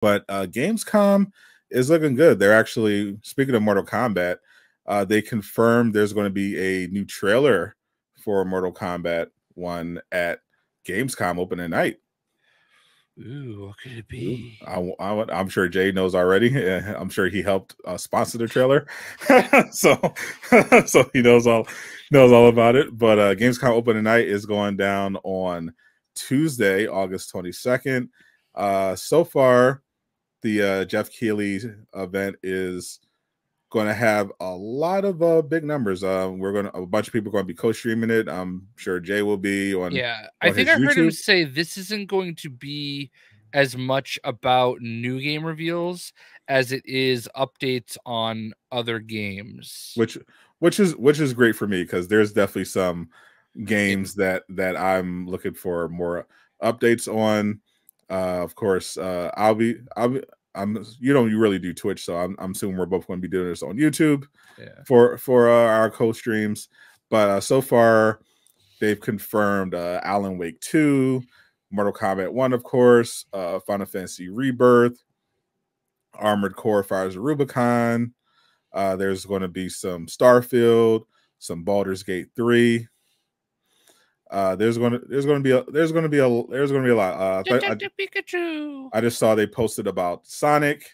But Gamescom is looking good. They're actually, speaking of Mortal Kombat, they confirmed there's going to be a new trailer for Mortal Kombat 1 at Gamescom opening night. Ooh, what could it be? I'm sure Jay knows already. I'm sure he helped sponsor the trailer, so so he knows all about it. But Gamescom opening night is going down on Tuesday, August 22nd. So far, the Jeff Keighley event is going to have a lot of big numbers. A bunch of people are going to be co-streaming it. I'm sure Jay will be on. Yeah, I think I heard him say this isn't going to be as much about new game reveals as it is updates on other games. Which is great for me, because there's definitely some games that I'm looking for more updates on. Of course, you really do Twitch, so I'm assuming we're both going to be doing this on YouTube for our co-streams. But so far, they've confirmed Alan Wake 2, Mortal Kombat 1, of course, Final Fantasy Rebirth, Armored Core Fires of Rubicon. There's going to be some Starfield, some Baldur's Gate 3. There's going to be a lot. Detective Pikachu. I just saw they posted about Sonic.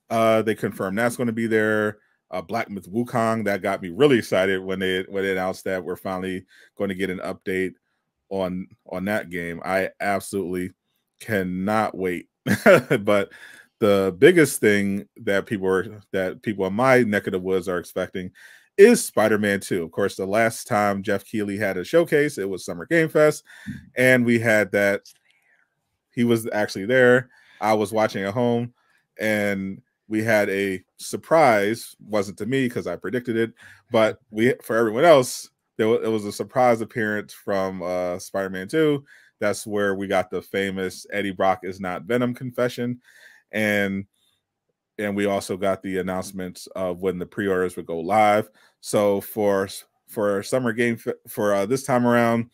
They confirmed that's going to be there. Black Myth Wukong, that got me really excited when they announced that we're finally going to get an update on that game. I absolutely cannot wait. But the biggest thing that people in my neck of the woods are expecting is Spider-Man 2. Of course, the last time Jeff Keighley had a showcase, it was Summer Game Fest, and we had that. He was actually there. I was watching at home, and we had a surprise. Wasn't to me because I predicted it, but for everyone else, it was a surprise appearance from Spider-Man 2. That's where we got the famous Eddie Brock is not Venom confession, and we also got the announcements of when the pre-orders would go live. So for Summer Game for this time around,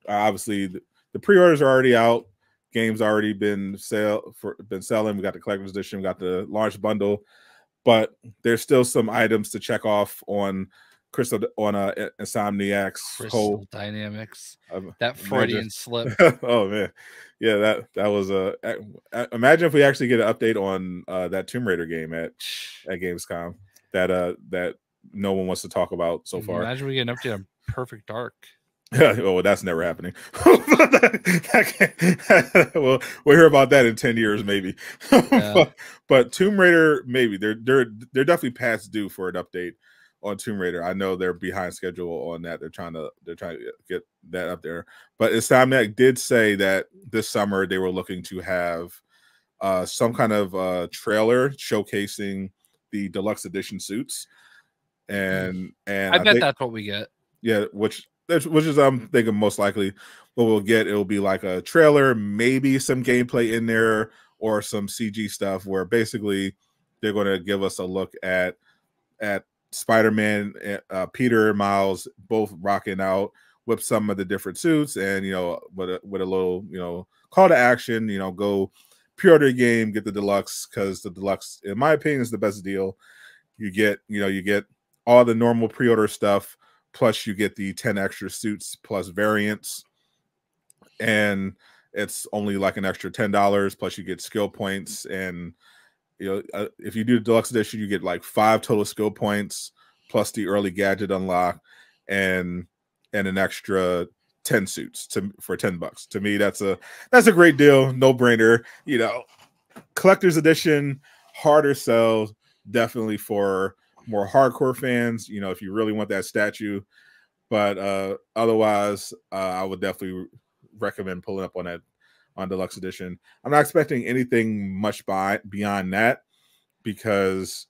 obviously the pre-orders are already out. Games already been selling. We got the collector's edition, we got the launch bundle, but there's still some items to check off on Insomniac's Crystal Dynamics. That Freudian slip. Oh man, yeah, that was imagine if we actually get an update on that Tomb Raider game at Gamescom that no one wants to talk about so far. Imagine we get an update on Perfect Dark. Oh, that's never happening. Well, we'll hear about that in 10 years, maybe. Yeah. but Tomb Raider, maybe they're definitely past due for an update on Tomb Raider. I know they're behind schedule on that. They're trying to get that up there. But Insomniac did say that this summer they were looking to have some kind of trailer showcasing the deluxe edition suits, and I bet that's what we get. Yeah, which is I'm thinking most likely what we'll get. It'll be like a trailer, maybe some gameplay in there, or some CG stuff where basically they're going to give us a look at Spider-Man, Peter and Miles both rocking out with some of the different suits, and with a little call to action, go pre-order game, get the deluxe, because the deluxe, in my opinion, is the best deal. You get all the normal pre-order stuff, plus you get the 10 extra suits plus variants, and it's only like an extra $10, plus you get skill points. And if you do the deluxe edition, you get like 5 total skill points plus the early gadget unlock and an extra 10 suits for $10. To me, that's a great deal, no brainer. Collector's edition, harder sell, definitely for more hardcore fans, if you really want that statue. But otherwise, I would definitely recommend pulling up on that on deluxe edition. I'm not expecting anything much beyond that because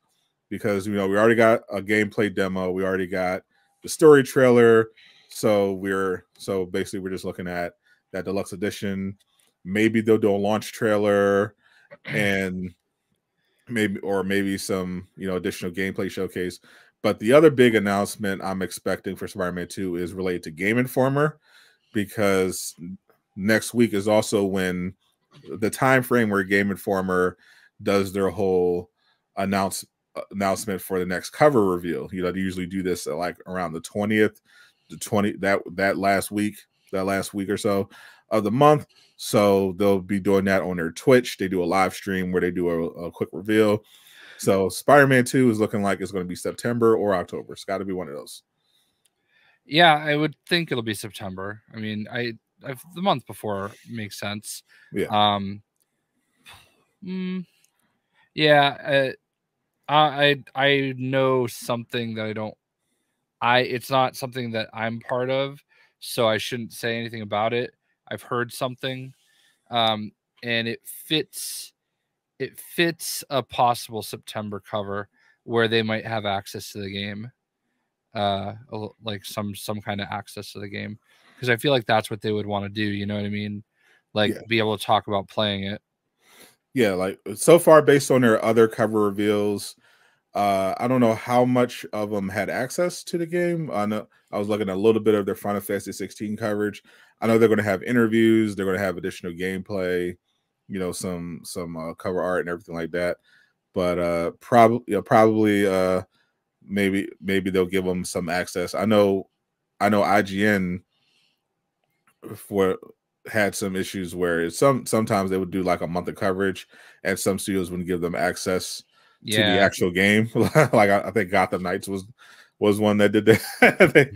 we already got a gameplay demo, we already got the story trailer, so basically we're just looking at that deluxe edition. Maybe they'll do a launch trailer and maybe some additional gameplay showcase. But the other big announcement I'm expecting for Spider-Man 2 is related to Game Informer, because next week is also when the time frame where Game Informer does their whole announcement for the next cover reveal. You know, they usually do this at like around the 20th, that last week or so of the month. So they'll be doing that on their Twitch. They do a live stream where they do a quick reveal. So Spider-Man 2 is looking like it's going to be September or October. It's got to be one of those. Yeah, I would think it'll be September. I mean, the month before makes sense. Yeah. Yeah. I know something that it's not something that I'm part of, so I shouldn't say anything about it. I've heard something, and it fits a possible September cover where they might have access to the game, like some kind of access to the game, because I feel like that's what they would want to do. You know what I mean? Like be able to talk about playing it. Yeah, like so far based on their other cover reveals, I don't know how much of them had access to the game. I know I was looking at a little bit of their Final Fantasy 16 coverage. I know they're going to have interviews. They're going to have additional gameplay, you know, some cover art and everything like that. But probably maybe they'll give them some access. I know IGN had some issues where sometimes they would do like a month of coverage, and some studios wouldn't give them access to the actual game. Like I think Gotham Knights was one that did that.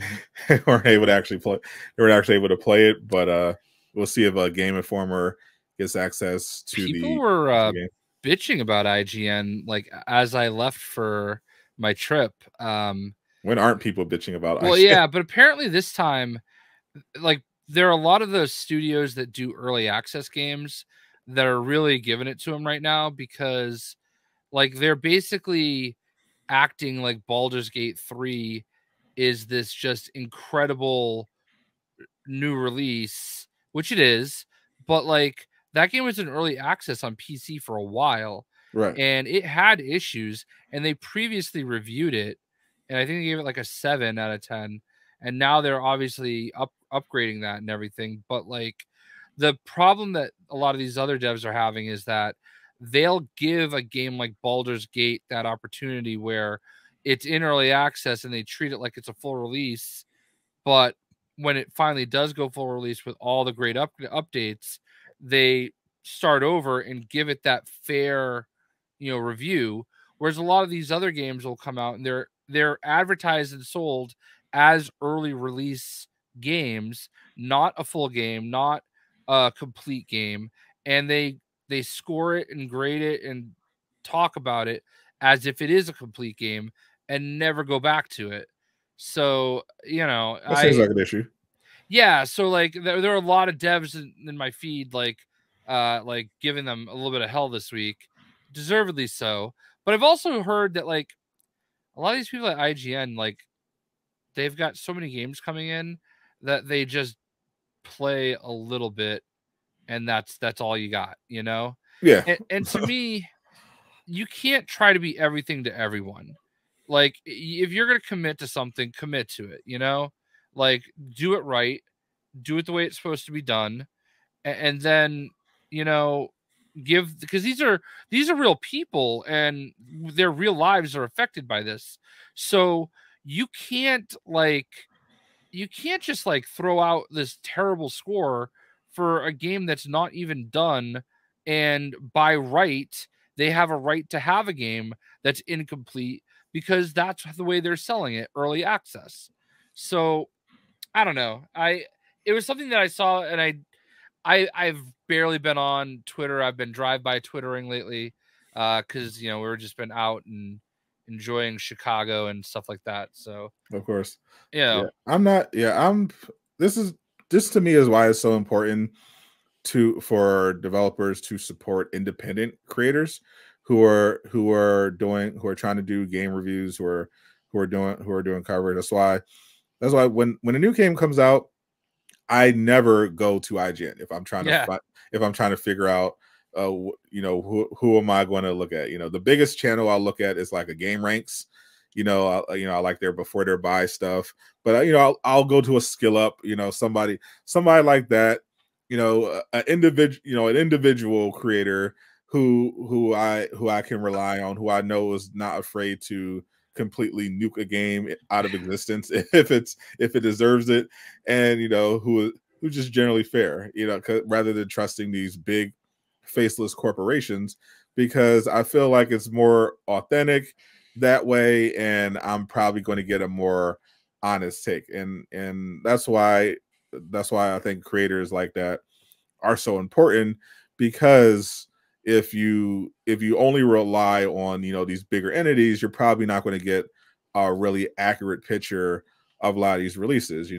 They weren't able to actually play. They were actually able to play it, but we'll see if a Game Informer gets access to People were bitching about IGN like as I left for my trip. When aren't people bitching about well IGN? Yeah, but apparently this time, like, there are a lot of those studios that do early access games that are really giving it to them right now, because like they're basically acting like Baldur's Gate 3 is this just incredible new release, which it is, but like that game was in early access on PC for a while, right? And it had issues, and they previously reviewed it, and I think they gave it like a 7 out of 10, and now they're obviously upgrading that and everything. But like the problem that a lot of these other devs are having is that they'll give a game like Baldur's Gate that opportunity where it's in early access and they treat it like it's a full release, but when it finally does go full release with all the great updates, they start over and give it that fair, review. Whereas a lot of these other games will come out and they're advertised and sold as early release games, not a full game, not a complete game, and they score it and grade it and talk about it as if it is a complete game and never go back to it. So, that seems like an issue. Yeah, so like there are a lot of devs in my feed like giving them a little bit of hell this week, deservedly so. But I've also heard that like a lot of these people at IGN, like they've got so many games coming in that they just play a little bit, and that's all you got, Yeah. And to me, you can't try to be everything to everyone. Like if you're gonna commit to something, commit to it, like do it right, do it the way it's supposed to be done, and then because these are real people and their real lives are affected by this. So you can't just like throw out this terrible score for a game that's not even done, and by right they have a right to have a game that's incomplete because that's the way they're selling it, early access. So I don't know. It was something that I saw, and I've barely been on Twitter. I've been drive-by Twittering lately, because we've just been out and enjoying Chicago and stuff like that. So of course, yeah. This to me is why it's so important for developers to support independent creators who are trying to do game reviews, who are doing coverage. That's why when a new game comes out, I never go to IGN if I'm trying to figure out who am I going to look at. The biggest channel I'll look at is like a Game Ranks. I like their before their buy stuff, but I'll go to a Skill Up, somebody like that, an individual creator who I can rely on, who I know is not afraid to completely nuke a game out of existence if it deserves it, and who's just generally fair, rather than trusting these big faceless corporations, because I feel like it's more authentic that way, and I'm probably going to get a more honest take, and that's why I think creators like that are so important, because if you only rely on these bigger entities, you're probably not going to get a really accurate picture of a lot of these releases.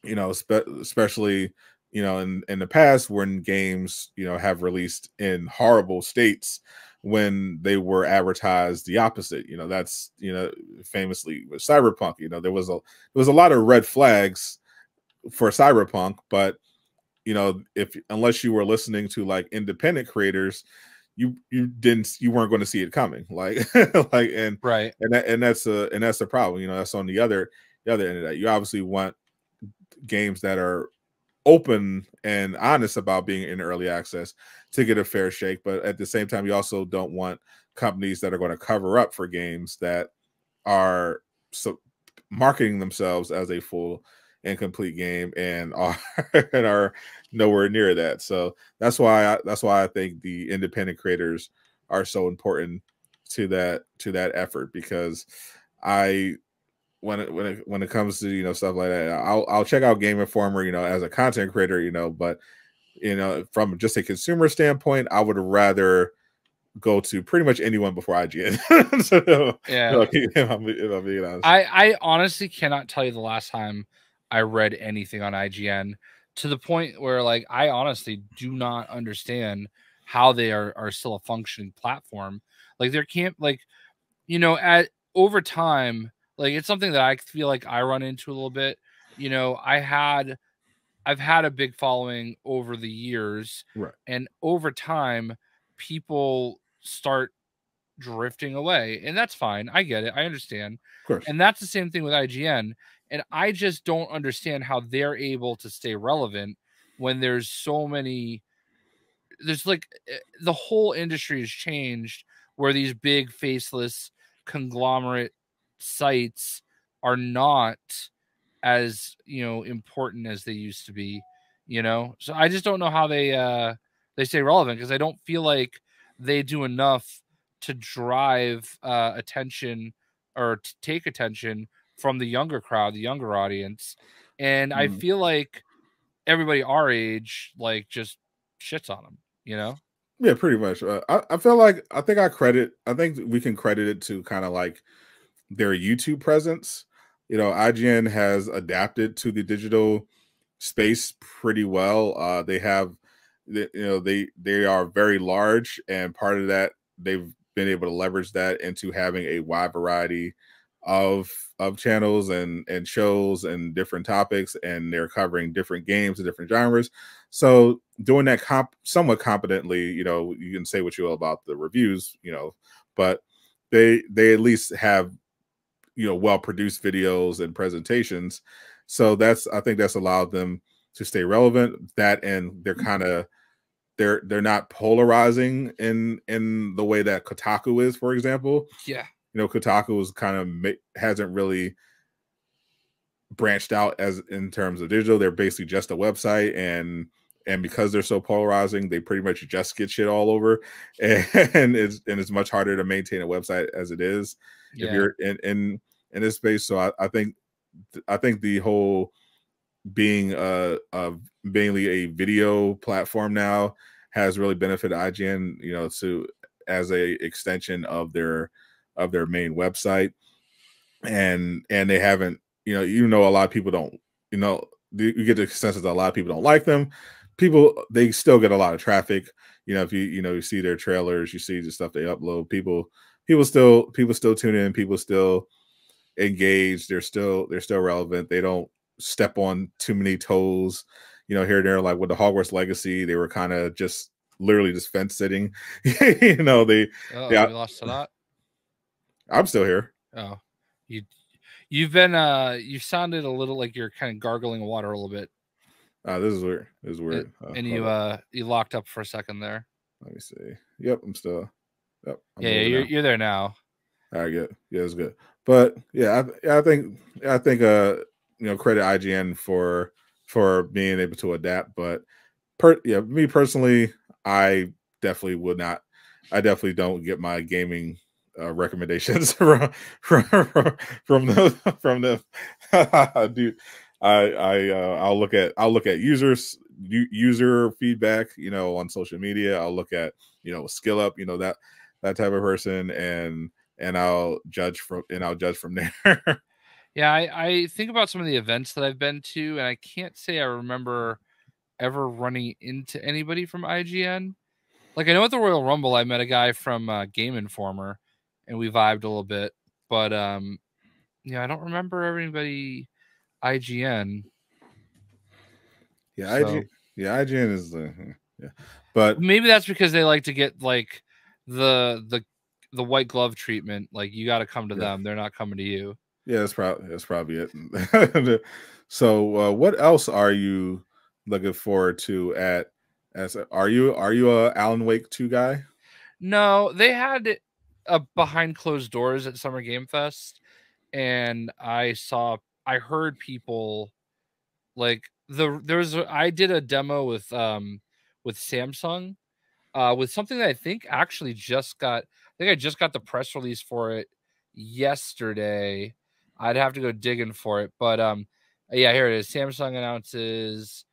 Especially in the past, when games have released in horrible states, when they were advertised the opposite. That's famously with Cyberpunk. There was a lot of red flags for Cyberpunk, but if unless you were listening to like independent creators, you weren't going to see it coming, like like Right. that's a problem. That's on the other end of that. You obviously want games that are open and honest about being in early access to get a fair shake, but at the same time, you also don't want companies that are going to cover up for games that are so marketing themselves as a full and complete game, and are and are nowhere near that. So that's why I think the independent creators are so important to that effort, because I when it comes to stuff like that, I'll check out Game Informer as a content creator, but from just a consumer standpoint, I would rather go to pretty much anyone before IGN. So, Yeah. if I'm being honest. I honestly cannot tell you the last time I read anything on IGN, to the point where like I honestly do not understand how they are still a functioning platform. Like there can't like at over time, like it's something that I feel like I run into a little bit. I've had a big following over the years, Right. and over time people start drifting away, and that's fine. I get it. I understand. Of course. And that's the same thing with IGN. And I just don't understand how they're able to stay relevant when there's so many. There's like the whole industry has changed, where these big faceless conglomerate sites are not as important as they used to be. So I just don't know how they stay relevant, because I don't feel like they do enough to drive attention, or to take attention from the younger crowd, the younger audience. And I feel like everybody our age like just shits on them. Yeah, pretty much. I think we can credit it to kind of like their YouTube presence. IGN has adapted to the digital space pretty well. They are very large, and part of that, they've been able to leverage that into having a wide variety of channels and shows and different topics, and they're covering different games and different genres. So doing that somewhat competently, you can say what you will about the reviews, but they at least have well produced videos and presentations. So I think that's allowed them to stay relevant. That, and they're not polarizing in the way that Kotaku is, for example. Yeah. Kotaku is hasn't really branched out as in terms of digital. They're basically just a website, and because they're so polarizing, they pretty much just get shit all over, and it's much harder to maintain a website as it is if you're in this space. So I think the whole being mainly a video platform now has really benefited IGN, to as a extension of their main website, and they haven't, a lot of people don't, you get the sense that a lot of people don't like them. They still get a lot of traffic. If you see their trailers, you see the stuff they upload, people still tune in, people still engage, they're still relevant. They don't step on too many toes, here and there. Like with the Hogwarts Legacy, they were kind of just literally just fence sitting. They we lost a lot. I'm still here. Oh, you sounded a little like you're kind of gargling water a little bit. This is weird. And you locked up for a second there. Let me see. Yep, I'm still. Yep, I'm Yeah, moving now. you're there now. All right, good. Yeah, it's good. But yeah, I think credit IGN for being able to adapt. But me personally, I definitely would not. I definitely don't get my gaming recommendations from the dude. I'll look at user feedback, on social media. I'll look at skill up, that type of person, and I'll judge from there. Yeah, I think about some of the events that I've been to, and I can't say I remember ever running into anybody from IGN. Like I know at the Royal Rumble, I met a guy from Game Informer, and we vibed a little bit. But I don't remember anybody IGN. Yeah, So IGN is the yeah, but maybe that's because they like to get like the white glove treatment. Like you got to come to them; they're not coming to you. Yeah, that's probably it. So, what else are you looking forward to are you a Alan Wake 2 guy? No, they had a behind closed doors at Summer Game Fest, and I heard people like I did a demo with Samsung with something that I think actually I just got the press release for it yesterday. I'd have to go digging for it, but yeah, here it is. Samsung announces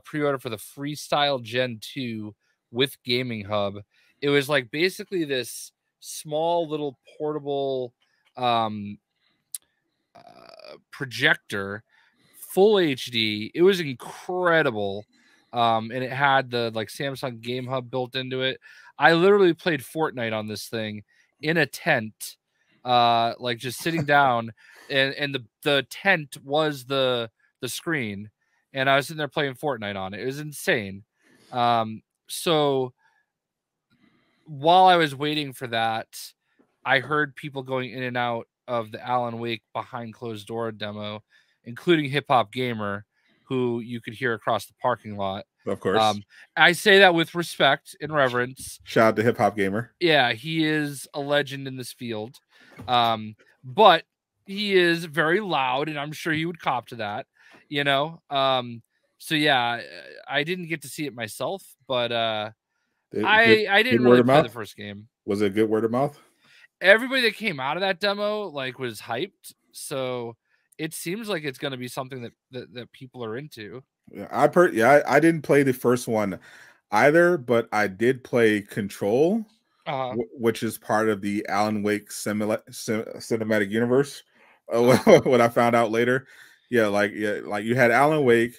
pre-order for the Freestyle Gen 2 with Gaming Hub. It was like basically this small little portable um projector, full HD. It was incredible. And it had the like Samsung Game Hub built into it. I literally played Fortnite on this thing in a tent, like just sitting down, and the tent was the screen, and I was sitting there playing Fortnite on it. It was insane. So while I was waiting for that, I heard people going in and out of the Alan Wake behind closed door demo, including Hip Hop Gamer, who you could hear across the parking lot. Of course. I say that with respect and reverence. Shout out to Hip Hop Gamer. Yeah, he is a legend in this field. But he is very loud, and I'm sure he would cop to that, So yeah, I didn't get to see it myself, but I didn't really play the first game. Was it good word of mouth? Everybody that came out of that demo was hyped, so it seems like it's going to be something that people are into. I didn't play the first one either, but I did play Control, which is part of the Alan Wake cinematic universe. What I found out later, like you had Alan Wake,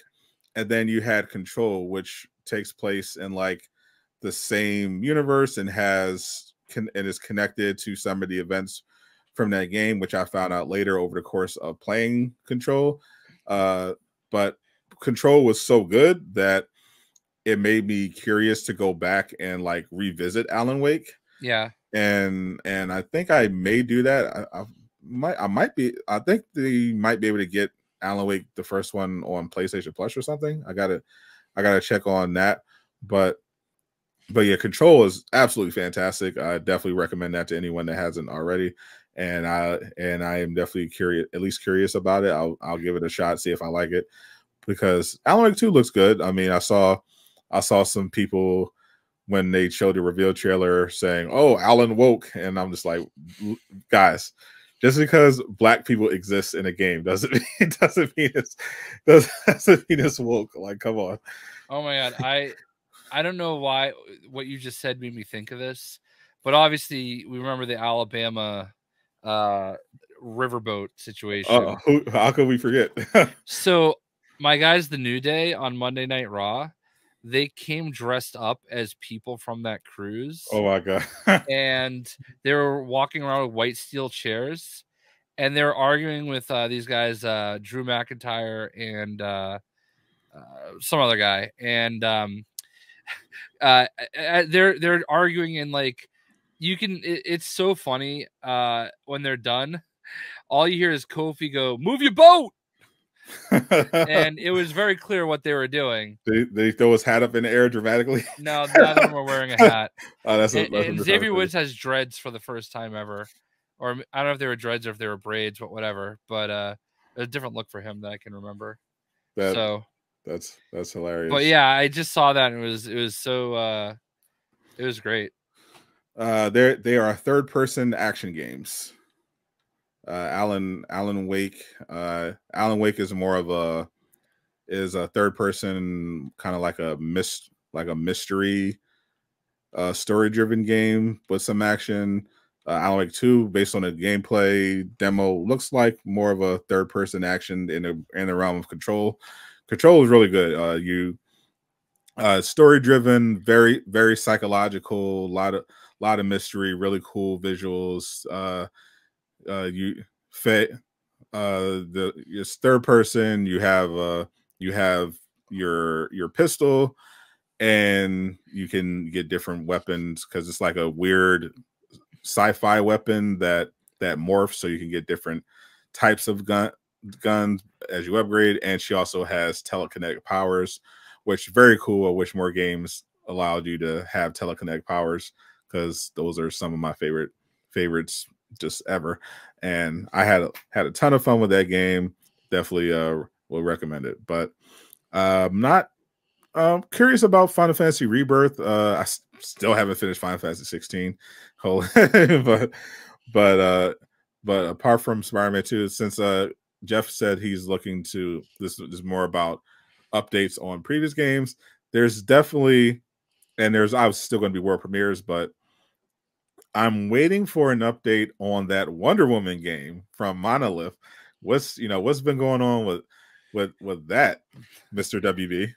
and then you had Control, which takes place in like the same universe and is connected to some of the events from that game, which I found out later over the course of playing Control. But Control was so good that it made me curious to go back and like revisit Alan Wake. Yeah, and I think I may do that. I think they might be able to get Alan Wake the first one on PlayStation Plus or something. I gotta check on that. But yeah, Control is absolutely fantastic. I definitely recommend that to anyone that hasn't already. And I am definitely curious about it. I'll give it a shot, see if I like it, because Alan Wake 2 looks good. I mean, I saw some people when they showed the reveal trailer saying, "Oh, Alan woke," and I'm just like, guys, just because black people exist in a game doesn't mean it's woke. Like, come on. Oh my god, I don't know why what you just said made me think of this, but obviously we remember the Alabama riverboat situation. How could we forget? So my guys, the New Day on Monday Night Raw, they came dressed up as people from that cruise. Oh my god. And they were walking around with white steel chairs, and they were arguing with these guys, Drew McIntyre and some other guy, and they're arguing, and like it's so funny when they're done. All you hear is Kofi go, "Move your boat," And it was very clear what they were doing. They throw his hat up in the air dramatically. No, none of them are wearing a hat. That's and Xavier Woods has dreads for the first time ever, or I don't know if they were dreads or if they were braids, but whatever. But a different look for him that I can remember. That's hilarious. But yeah, I just saw that and it was so it was great. They are third-person action games. Alan Wake. Alan Wake is more of a third-person, kind of like a mystery, story-driven game with some action. Alan Wake 2, based on a gameplay demo, looks like more of a third-person action in the realm of Control. Control is really good. Story-driven, very very psychological, lot of mystery, really cool visuals. It's third person. You have your pistol, and you can get different weapons because it's like a weird sci-fi weapon that morphs, so you can get different types of guns as you upgrade. And she also has telekinetic powers, which is very cool. I wish more games allowed you to have telekinetic powers, because those are some of my favorites just ever. And I had a ton of fun with that game. Definitely will recommend it. But I'm not curious about Final Fantasy Rebirth. I still haven't finished Final Fantasy 16. but apart from Spider-Man 2, since Jeff said he's looking to, this is more about updates on previous games, there's definitely, and there's obviously still going to be world premieres, but I'm waiting for an update on that Wonder Woman game from Monolith. What's been going on with that, Mr. WB?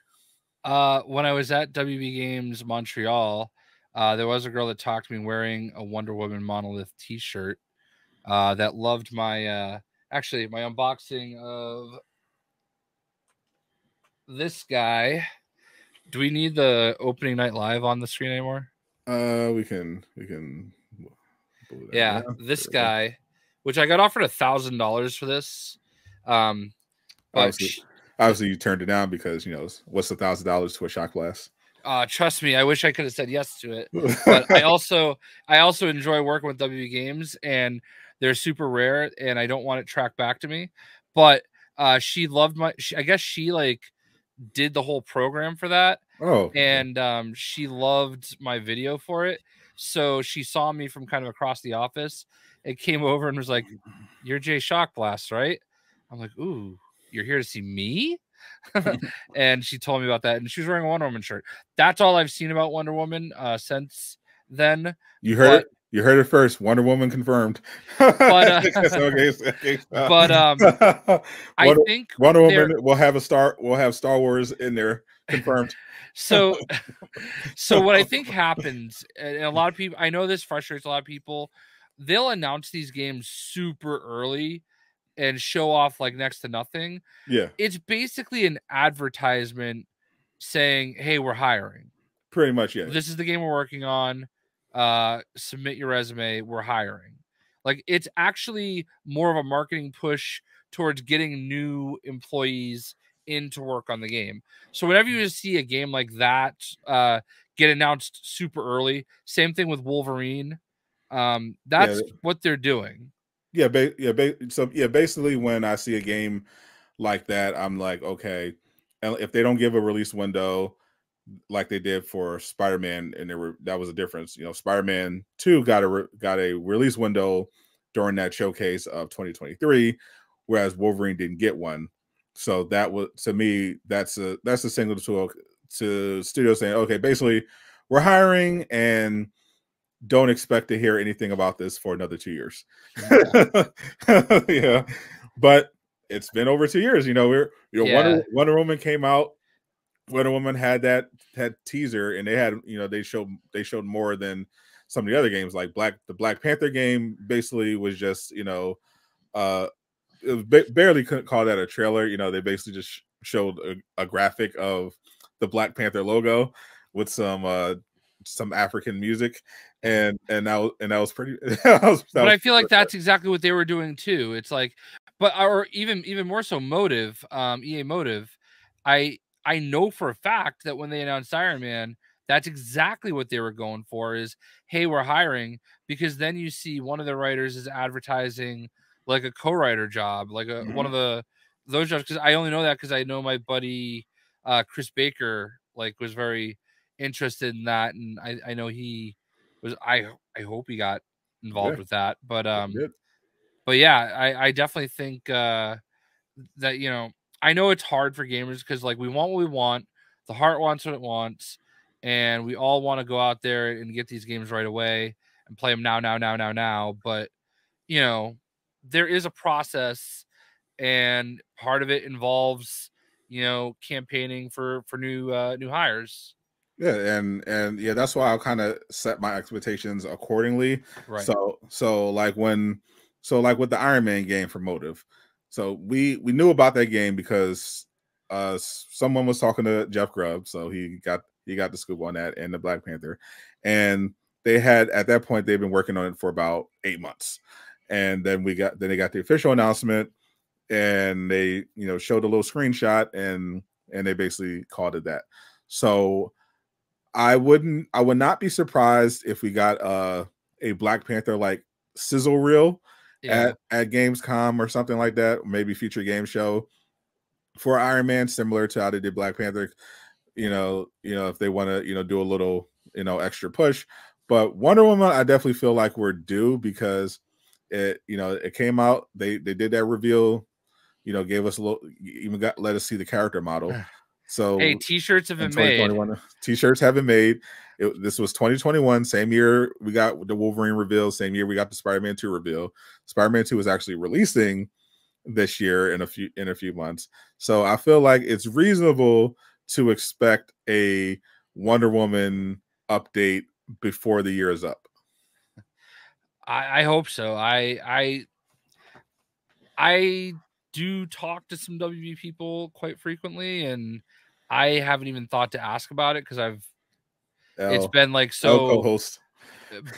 When I was at WB Games Montreal, there was a girl that talked to me wearing a Wonder Woman Monolith t-shirt that loved my actually my unboxing of this guy. Do we need the opening night live on the screen anymore? We can. Yeah, this guy, which I got offered $1,000 for this. Obviously, you turned it down because what's $1,000 to a shot glass? Trust me, I wish I could have said yes to it. But I also enjoy working with WB Games, and they're super rare, and I don't want it tracked back to me. But she loved I guess she like did the whole program for that. Oh, and she loved my video for it. So she saw me from kind of across the office and came over and was like, "You're Jay Shockblast, right?" I'm like, "Ooh, you're here to see me?" And she told me about that, and she was wearing a Wonder Woman shirt. That's all I've seen about Wonder Woman since then. You heard it first. Wonder Woman confirmed. But I think Wonder Woman will have Star Wars in there, confirmed. So what I think happens, and a lot of people, I know this frustrates a lot of people, they'll announce these games super early and show off like next to nothing. Yeah. It's basically an advertisement saying, "Hey, we're hiring." Pretty much, yeah. This is the game we're working on. Submit your resume. We're hiring. Like, it's actually more of a marketing push towards getting new employees in to work on the game. So whenever you see a game like that get announced super early, same thing with Wolverine. That's what they're doing. Yeah, basically when I see a game like that, I'm like, okay, and if they don't give a release window like they did for Spider-Man, and that was a difference. Spider-Man 2 got a release window during that showcase of 2023, whereas Wolverine didn't get one. So that was, to me, that's a signal to studios saying, okay, basically we're hiring and don't expect to hear anything about this for another 2 years. Yeah, but it's been over 2 years. Wonder Woman came out. Wonder Woman had that teaser, and they had they showed more than some of the other games. Like the Black Panther game basically was just it was barely couldn't call that a trailer. They basically just showed a graphic of the Black Panther logo with some African music, and that was pretty. But I feel like that's exactly what they were doing too. It's like, but or even more so Motive, EA Motive. I know for a fact that when they announced Iron Man, that's exactly what they were going for is, hey, we're hiring, because then you see one of the writers is advertising like a co-writer job, like a one of those jobs, because I only know that because I know my buddy Chris Baker like was very interested in that, and I know he was I hope he got Yeah, involved with that. good. But yeah, I definitely think that, you know, I know it's hard for gamers because like we want what we want, the heart wants what it wants, and we all want to go out there and get these games right away and play them now. But you know, there is a process, and part of it involves, you know, campaigning for new hires. Yeah, and yeah, that's why I'll kind of set my expectations accordingly. Right. So like like with the Iron Man game for Motive, so we knew about that game because someone was talking to Jeff Grubb, so he got the scoop on that and the Black Panther, and they had at that point they've been working on it for about 8 months, and then they got the official announcement, and they showed a little screenshot, and they basically called it that. So I would not be surprised if we got a Black Panther like sizzle reel Yeah. at Gamescom or something like that, maybe future game show for Iron Man, similar to how they did Black Panther. If they want to, do a little, extra push. But Wonder Woman, I definitely feel like we're due because it came out. They did that reveal, gave us a little, even let us see the character model. Hey, So t-shirts have in been made. 2021, t-shirts have been made. This was 2021, same year we got the Wolverine reveal, same year we got the Spider-Man 2 reveal. Spider-Man 2 is actually releasing this year in a few months. So I feel like it's reasonable to expect a Wonder Woman update before the year is up. I hope so. I do talk to some WB people quite frequently, and I haven't even thought to ask about it because it's been like L so. co-host.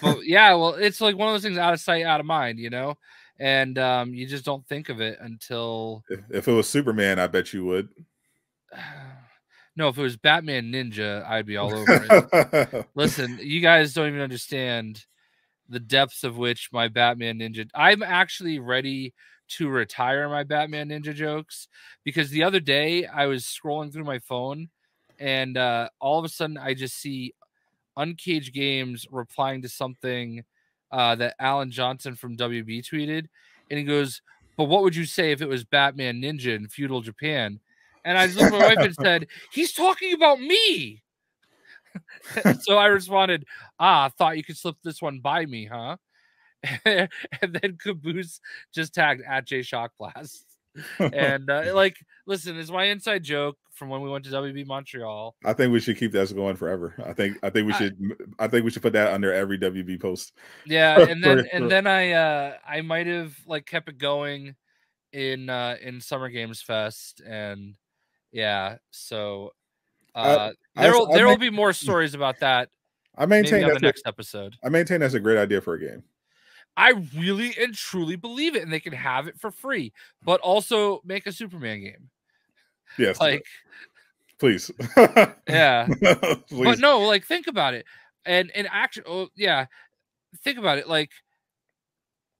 But yeah, well, it's like one of those things, out of sight, out of mind, you know, and you just don't think of it until. If it was Superman, I bet you would. No, if it was Batman Ninja, I'd be all over it. Listen, you guys don't even understand the depths of which my Batman Ninja. I'm actually ready to retire my Batman Ninja jokes, because the other day I was scrolling through my phone, and all of a sudden I just see Uncaged Games replying to something that Alan Johnson from WB tweeted, and he goes, "But what would you say if it was Batman Ninja in feudal Japan?" And I just looked at my wife and said, "He's talking about me." So I responded, thought you could slip this one by me, huh? And then Caboose just tagged at J Shockblast. And like, listen, it's my inside joke from when we went to WB Montreal. I think we should keep that going forever. I think we should put that under every WB post. Yeah, and then I might have like kept it going in Summer Games Fest, and yeah, so there will be more stories about that. I maintain maybe on the next episode. I maintain that's a great idea for a game. I really and truly believe it, and they can have it for free, but also make a Superman game. Yes, like, please. Yeah, please. But no, like, think about it, and actually, think about it. Like,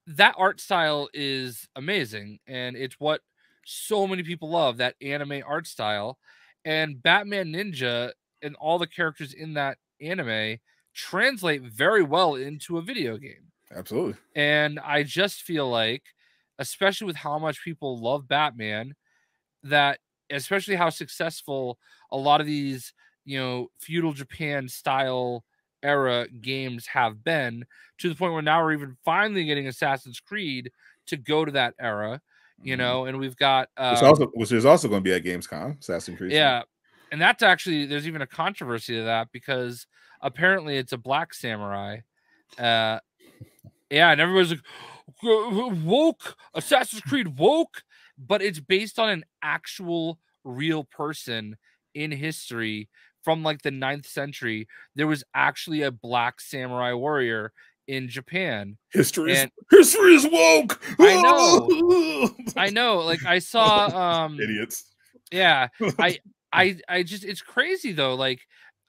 that art style is amazing, and it's what so many people love, that anime art style. And Batman Ninja and all the characters in that anime translate very well into a video game. Absolutely. And I just feel like, especially with how much people love Batman, that especially how successful a lot of these, feudal Japan style era games have been, to the point where now we're even finally getting Assassin's Creed to go to that era, and we've got which is also going to be at Gamescom, Assassin's Creed. Yeah. And that's actually, there's even a controversy to that, because apparently it's a black samurai. Yeah, and everybody's like, woke, Assassin's Creed woke, but it's based on an actual real person in history from like the 9th century. There was actually a black samurai warrior in Japan. History And is woke. I know. Like I saw idiots. Yeah, I just it's crazy though. Like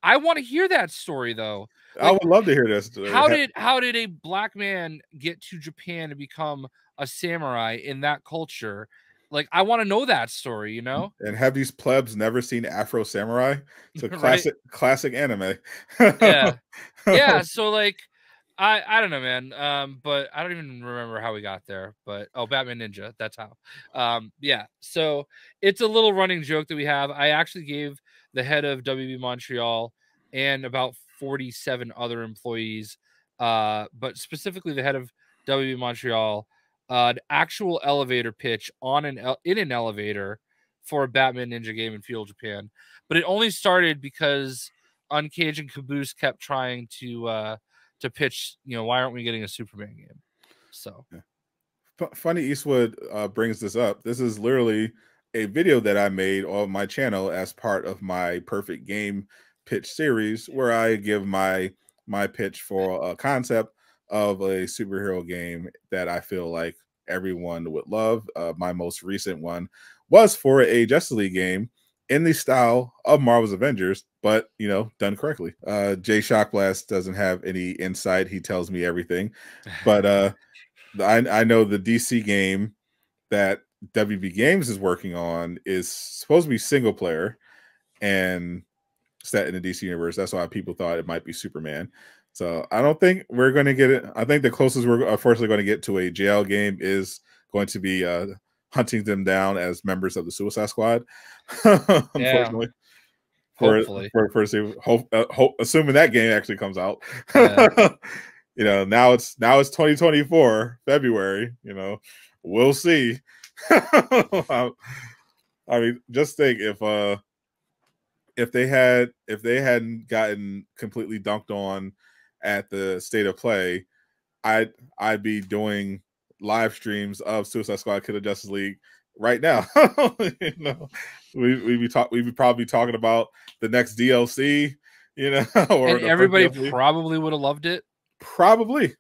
I want to hear that story though. I Like would love to hear this. how did a black man get to Japan to become a samurai in that culture? Like I want to know that story, you know? And have these plebs never seen Afro Samurai? It's a Right? classic anime. Yeah. Yeah, so like I don't know, man. But I don't even remember how we got there. But Batman Ninja, that's how. Yeah. So it's a little running joke that we have. I actually gave the head of WB Montreal and about 47 other employees, but specifically the head of WB Montreal, an actual elevator pitch in an elevator for a Batman Ninja game in Feudal Japan. But it only started because Uncaged and Caboose kept trying to pitch, why aren't we getting a Superman game? So Funny Eastwood brings this up. This is literally a video that I made on my channel as part of my perfect game pitch series, where I give my pitch for a concept of a superhero game that I feel like everyone would love. My most recent one was for a Justice League game in the style of Marvel's Avengers, but done correctly. Jay Shockblast doesn't have any insight. He tells me everything, but I know the DC game that WB Games is working on is supposed to be single player and set in the DC universe. That's why people thought it might be Superman. So I don't think we're going to get it. I think the closest we're unfortunately going to get to a JL game is going to be hunting them down as members of the Suicide Squad. Unfortunately. Hopefully. Assuming that game actually comes out. Yeah. Now it's 2024 February. We'll see. I mean, just think if they hadn't gotten completely dunked on at the State of Play, I'd be doing live streams of Suicide Squad Killer Justice League right now. We'd be probably talking about the next DLC, or and everybody probably would have loved it. Probably.